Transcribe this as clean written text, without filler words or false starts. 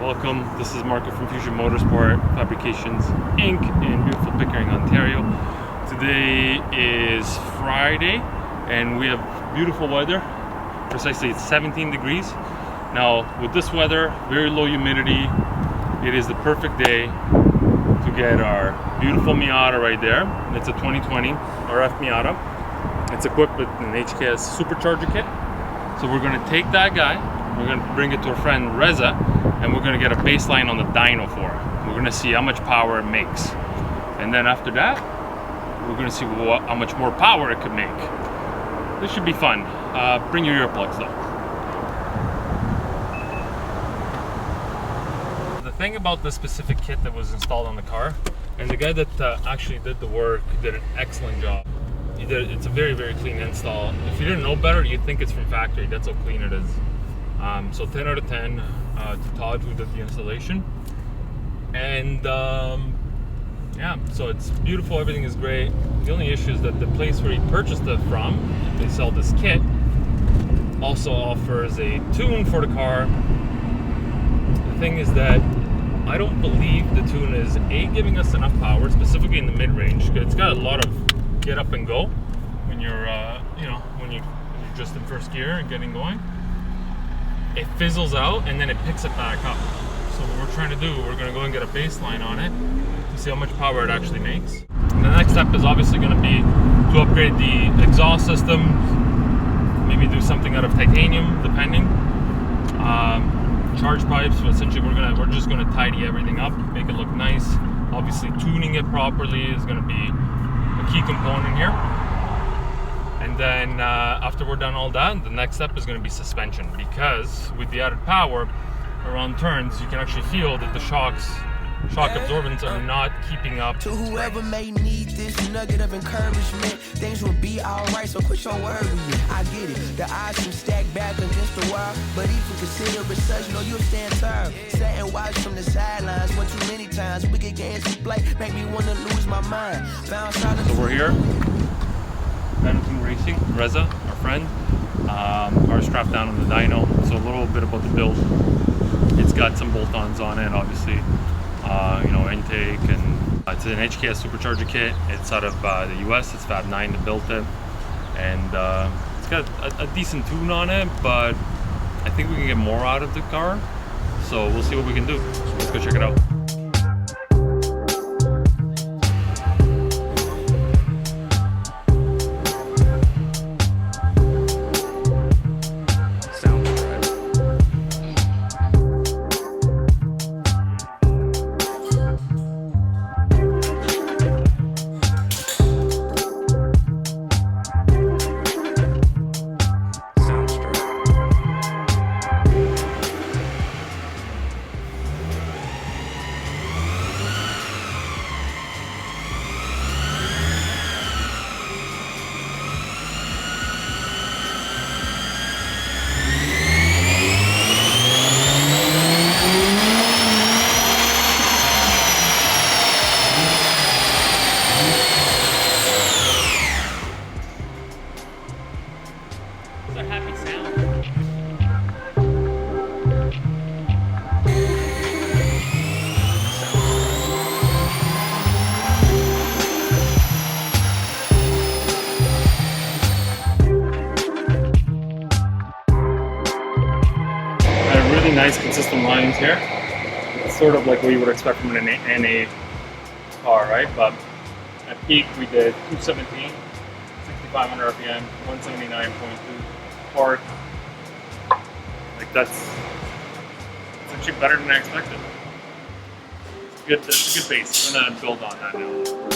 Welcome, this is Marco from Fusion Motorsport, Fabrications Inc. in beautiful Pickering, Ontario. Today is Friday and we have beautiful weather. Precisely it's 17 degrees. Now with this weather, very low humidity, it is the perfect day to get our beautiful Miata right there. It's a 2020 RF Miata. It's equipped with an HKS Supercharge Kit. So we're going to take that guy, we're going to bring it to our friend Reza, and we're going to get a baseline on the dyno for it. We're going to see how much power it makes. And then after that, we're going to see how much more power it could make. This should be fun. Bring your earplugs though. The thing about this specific kit that was installed on the car, and the guy that actually did the work did an excellent job. It's a very, very clean install. If you didn't know better, you'd think it's from factory. That's how clean it is. So 10 out of 10 to Todd, who did the installation. And yeah, so it's beautiful, everything is great. The only issue is that the place where he purchased it from, they sell this kit, also offers a tune for the car. The thing is that I don't believe the tune is giving us enough power, specifically in the mid-range, because it's got a lot of get up and go when you're when you're just in first gear and getting going. It fizzles out and then it picks it back up. So what we're trying to do, we're going to go and get a baseline on it to see how much power it actually makes. And the next step is obviously going to be to upgrade the exhaust system, maybe do something out of titanium depending. Charge pipes, so essentially we're just going to tidy everything up, make it look nice. Obviously tuning it properly is going to be a key component here. And then after we're done all that, the next step is going to be suspension, because with the added power around turns, you can actually feel that the shock absorbents are not keeping up. To whoever may need this nugget of encouragement, things will be alright, so quit your worry. I get it, the odds can stack back against the wall, but if you consider it such, no, you'll stand tall. Sat and watch from the sidelines one too many times. Wicked games to play make me want to lose my mind. So we're here, Benetton Racing, Reza, our friend. Car strapped down on the dyno. So a little bit about the build. It's got some bolt-ons on it, obviously. Intake, and it's an HKS Supercharge Kit. It's out of the US. It's Fab 9 that built it, and it's got a decent tune on it, but I think we can get more out of the car. So we'll see what we can do. So let's go check it out. A happy sound. Really nice consistent lines here. It's sort of like what you would expect from an NA car, right? But at peak we did 217, 6,500 RPM, 179.2 torque. Like that's actually better than I expected. It's a good base. I'm gonna build on that now.